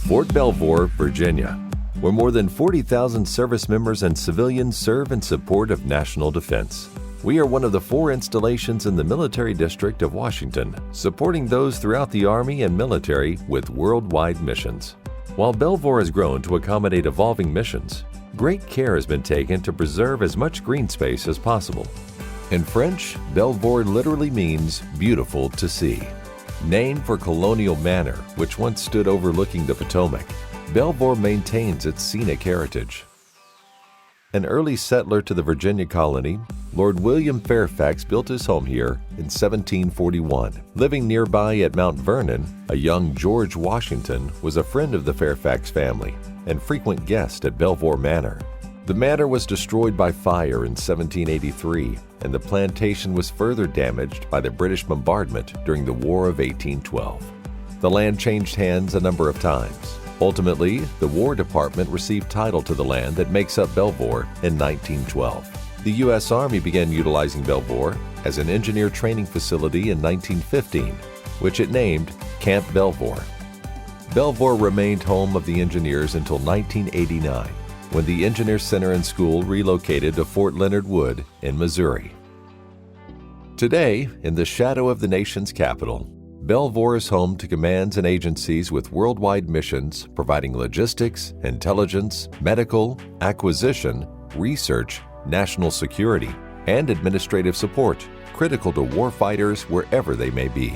Fort Belvoir, Virginia, where more than 40,000 service members and civilians serve in support of national defense. We are one of the 4 installations in the Military District of Washington, supporting those throughout the Army and military with worldwide missions. While Belvoir has grown to accommodate evolving missions, great care has been taken to preserve as much green space as possible. In French, Belvoir literally means beautiful to see. Named for Colonial Manor, which once stood overlooking the Potomac, Belvoir maintains its scenic heritage. An early settler to the Virginia colony, Lord William Fairfax built his home here in 1741. Living nearby at Mount Vernon, a young George Washington was a friend of the Fairfax family and frequent guest at Belvoir Manor. The manor was destroyed by fire in 1783, and the plantation was further damaged by the British bombardment during the War of 1812. The land changed hands a number of times. Ultimately, the War Department received title to the land that makes up Belvoir in 1912. The U.S. Army began utilizing Belvoir as an engineer training facility in 1915, which it named Camp Belvoir. Belvoir remained home of the engineers until 1989, when the Engineer Center and School relocated to Fort Leonard Wood in Missouri. Today, in the shadow of the nation's capital, Belvoir is home to commands and agencies with worldwide missions providing logistics, intelligence, medical, acquisition, research, national security, and administrative support, critical to warfighters wherever they may be.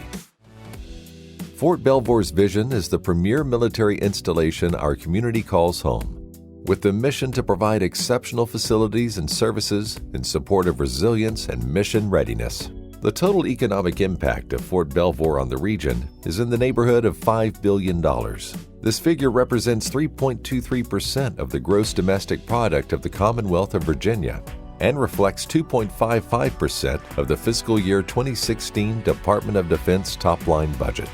Fort Belvoir's vision is the premier military installation our community calls home, with the mission to provide exceptional facilities and services in support of resilience and mission readiness. The total economic impact of Fort Belvoir on the region is in the neighborhood of $5 billion. This figure represents 3.23% of the gross domestic product of the Commonwealth of Virginia and reflects 2.55% of the fiscal year 2016 Department of Defense top-line budget.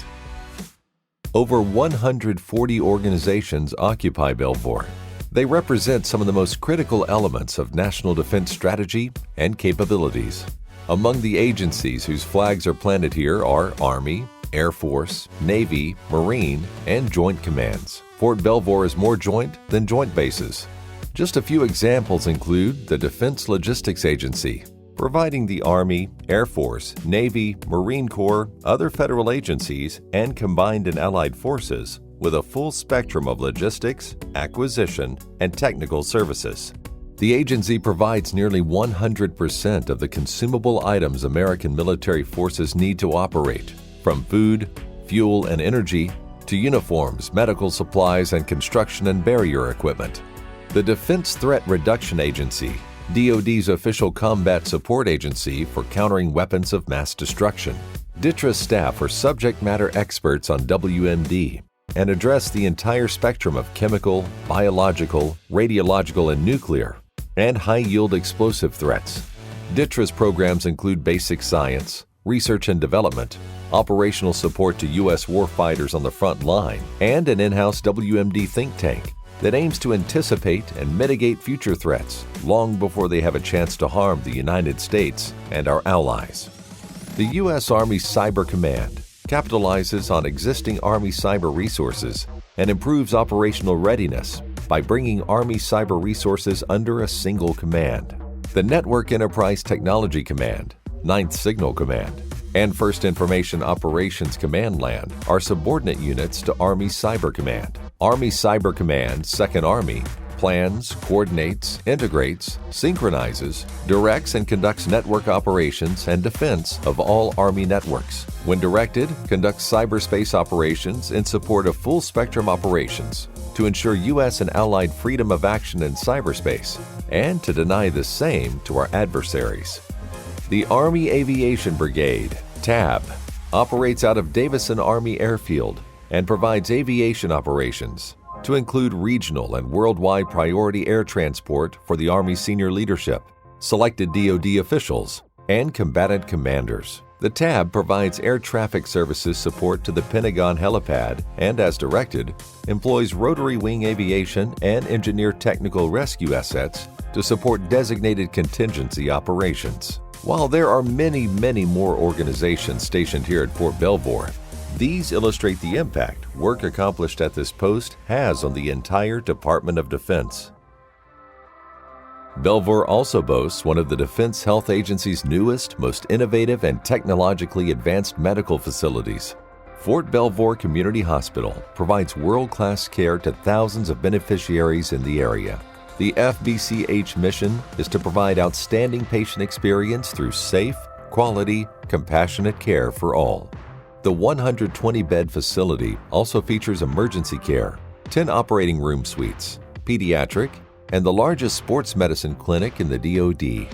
Over 140 organizations occupy Belvoir. They represent some of the most critical elements of national defense strategy and capabilities. Among the agencies whose flags are planted here are Army, Air Force, Navy, Marine, and Joint Commands. Fort Belvoir is more joint than joint bases. Just a few examples include the Defense Logistics Agency, providing the Army, Air Force, Navy, Marine Corps, other federal agencies, and combined and allied forces with a full spectrum of logistics, acquisition, and technical services. The agency provides nearly 100% of the consumable items American military forces need to operate, from food, fuel, and energy to uniforms, medical supplies, and construction and barrier equipment. The Defense Threat Reduction Agency, DoD's official combat support agency for countering weapons of mass destruction. DTRA staff are subject matter experts on WMD and address the entire spectrum of chemical, biological, radiological, and nuclear, and high-yield explosive threats. DTRA's programs include basic science, research and development, operational support to U.S. warfighters on the front line, and an in-house WMD think tank that aims to anticipate and mitigate future threats long before they have a chance to harm the United States and our allies. The U.S. Army Cyber Command capitalizes on existing Army cyber resources and improves operational readiness by bringing Army cyber resources under a single command. The Network Enterprise Technology Command, 9th Signal Command, and 1st Information Operations Command Land are subordinate units to Army Cyber Command. Army Cyber Command, 2nd Army, plans, coordinates, integrates, synchronizes, directs, and conducts network operations and defense of all Army networks. When directed, conducts cyberspace operations in support of full-spectrum operations to ensure U.S. and allied freedom of action in cyberspace and to deny the same to our adversaries. The Army Aviation Brigade, TAB, operates out of Davison Army Airfield and provides aviation operations to include regional and worldwide priority air transport for the Army senior leadership, selected DoD officials, and combatant commanders. The TAB provides air traffic services support to the Pentagon helipad and, as directed, employs rotary wing aviation and engineer technical rescue assets to support designated contingency operations. While there are many more organizations stationed here at Fort Belvoir, These illustrate the impact work accomplished at this post has on the entire Department of Defense. Belvoir also boasts one of the Defense Health Agency's newest, most innovative, and technologically advanced medical facilities. Fort Belvoir Community Hospital provides world-class care to thousands of beneficiaries in the area. The FBCH mission is to provide outstanding patient experience through safe, quality, compassionate care for all. The 120-bed facility also features emergency care, 10 operating room suites, pediatric, and the largest sports medicine clinic in the DoD.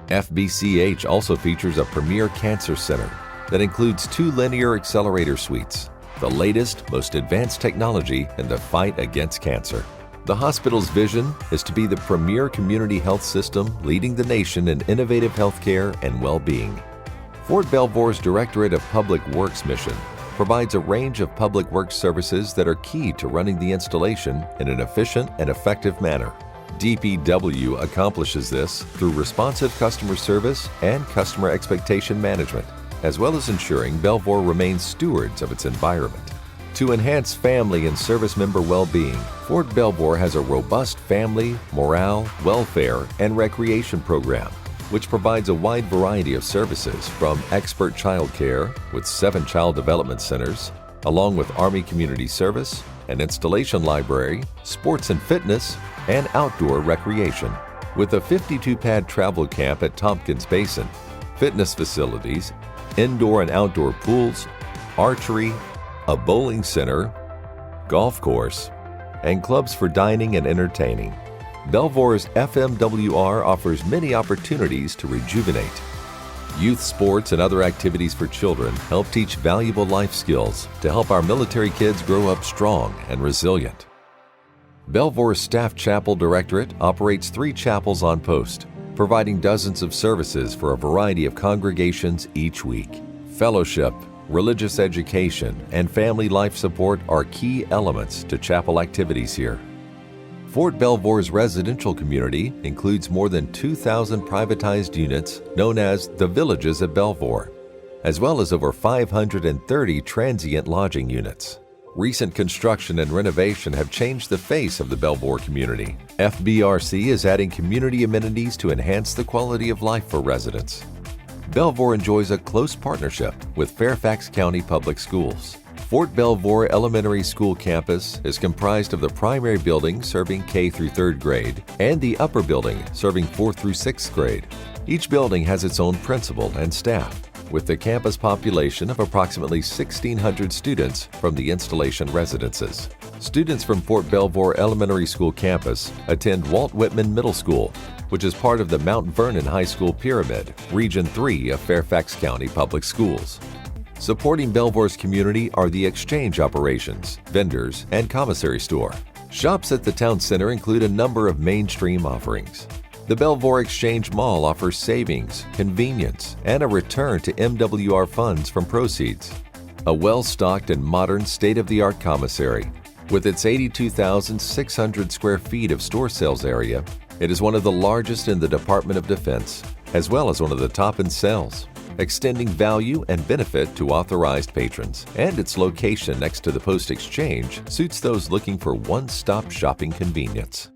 FBCH also features a premier cancer center that includes 2 linear accelerator suites, the latest, most advanced technology in the fight against cancer. The hospital's vision is to be the premier community health system leading the nation in innovative healthcare and well-being. Fort Belvoir's Directorate of Public Works mission provides a range of public works services that are key to running the installation in an efficient and effective manner. DPW accomplishes this through responsive customer service and customer expectation management, as well as ensuring Belvoir remains stewards of its environment. To enhance family and service member well-being, Fort Belvoir has a robust family, morale, welfare, and recreation program, which provides a wide variety of services from expert child care with 7 child development centers, along with Army Community Service, an installation library, sports and fitness, and outdoor recreation. With a 52-pad travel camp at Tompkins Basin, fitness facilities, indoor and outdoor pools, archery, a bowling center, golf course, and clubs for dining and entertaining, Belvoir's FMWR offers many opportunities to rejuvenate. Youth sports and other activities for children help teach valuable life skills to help our military kids grow up strong and resilient. Belvoir's Staff Chapel Directorate operates 3 chapels on post, providing dozens of services for a variety of congregations each week. Fellowship, religious education, and family life support are key elements to chapel activities here. Fort Belvoir's residential community includes more than 2,000 privatized units known as the Villages at Belvoir, as well as over 530 transient lodging units. Recent construction and renovation have changed the face of the Belvoir community. FBRC is adding community amenities to enhance the quality of life for residents. Belvoir enjoys a close partnership with Fairfax County Public Schools. Fort Belvoir Elementary School campus is comprised of the primary building serving K through 3rd grade and the upper building serving 4th through 6th grade. Each building has its own principal and staff, with the campus population of approximately 1,600 students from the installation residences. Students from Fort Belvoir Elementary School campus attend Walt Whitman Middle School, which is part of the Mount Vernon High School Pyramid, Region 3 of Fairfax County Public Schools. Supporting Belvoir's community are the exchange operations, vendors, and commissary store. Shops at the town center include a number of mainstream offerings. The Belvoir Exchange Mall offers savings, convenience, and a return to MWR funds from proceeds. A well-stocked and modern state-of-the-art commissary. With its 82,600 square feet of store sales area, it is one of the largest in the Department of Defense, as well as one of the top in sales, extending value and benefit to authorized patrons. And its location next to the Post Exchange suits those looking for one-stop shopping convenience.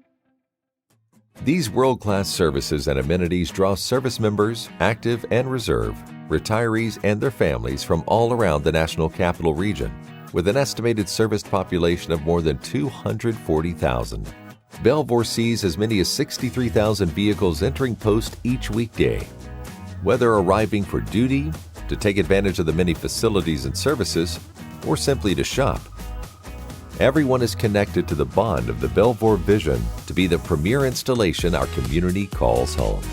These world-class services and amenities draw service members, active and reserve, retirees, and their families from all around the National Capital Region, with an estimated serviced population of more than 240,000. Belvoir sees as many as 63,000 vehicles entering post each weekday. Whether arriving for duty, to take advantage of the many facilities and services, or simply to shop, everyone is connected to the bond of the Belvoir vision to be the premier installation our community calls home.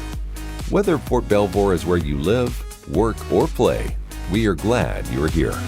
Whether Fort Belvoir is where you live, work, or play, we are glad you're here.